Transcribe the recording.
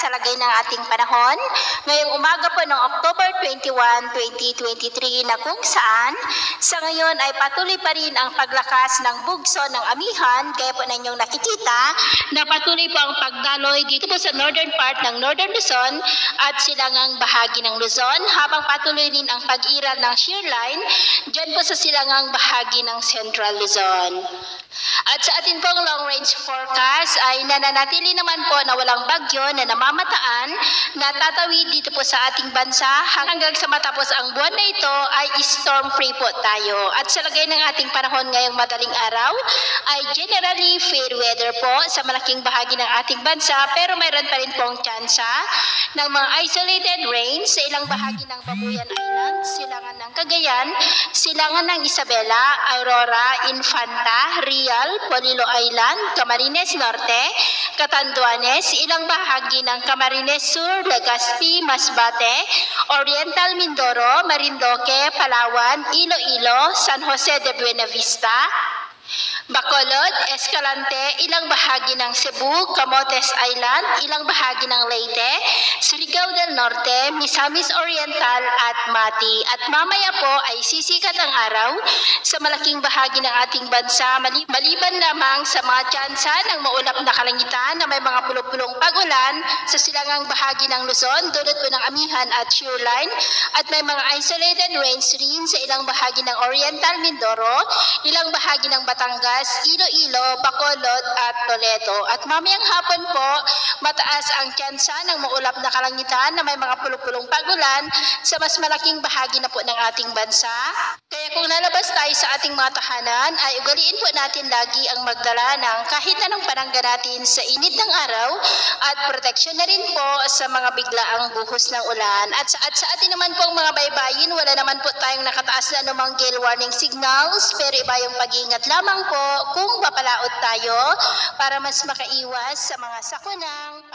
sa lagay ng ating panahon ngayong umaga po ng October 21, 2023 na kung saan sa ngayon ay patuloy pa rin ang paglakas ng bugso ng amihan. Kaya po ninyong nakikita na patuloy po ang pagdaloy dito po sa northern part ng Northern Luzon at silangang bahagi ng Luzon, habang patuloy rin ang pag-iral ng shear line dyan po sa silangang bahagi ng Central Luzon. At sa atin pong long range forecast ay nananatili naman po na walang bagyo na namamataan na tatawid dito po sa ating bansa hanggang sa matapos ang buwan na ito ay storm free po tayo. At sa lagay ng ating panahon ngayong madaling araw ay generally fair weather po sa malaking bahagi ng ating bansa, pero mayroon pa rin pong tsansa ng mga isolated rain sa ilang bahagi ng Babuyan Island, silangan ng Cagayan, silangan ng Isabela, Aurora, Infanta, Real, Polillo Island, Camarines Norte, Catanduanes, ilang bahagi ng Camarines Sur, Legazpi, Masbate, Oriental Mindoro, Marindoque, Palawan, Iloilo, San Jose de Buenavista, Bacolod, Escalante, ilang bahagi ng Cebu, Camotes Island, ilang bahagi ng Leyte, Surigao del Norte, Misamis Oriental at Mati. At mamaya po ay sisikat ang araw sa malaking bahagi ng ating bansa, maliban lamang sa mga tsansa ng maulap na kalangitan na may mga pulong-pulong pag-ulan sa silangang bahagi ng Luzon, dulot po ng amihan at shear line, at may mga isolated rains rin sa ilang bahagi ng Oriental Mindoro, ilang bahagi ng Batangas, Iloilo, Bacolod at Toledo. At mamayang hapon po, mataas ang tsansa ng maulap na kalangitan na may mga pulong-pulong pag-ulan sa mas malaking bahagi na po ng ating bansa. Kaya kung lalabas tayo sa ating mga tahanan, ay ugaliin po natin lagi ang magdala ng kahit anong panangga natin sa init ng araw at proteksyon na rin po sa mga biglaang buhos ng ulan. At sa atin naman pong mga baybayin, wala naman po tayong nakataas na anumang gale warning signals, pero iba yung pag-iingat lamang po kung papalaot tayo para mas makaiwas sa mga sakunang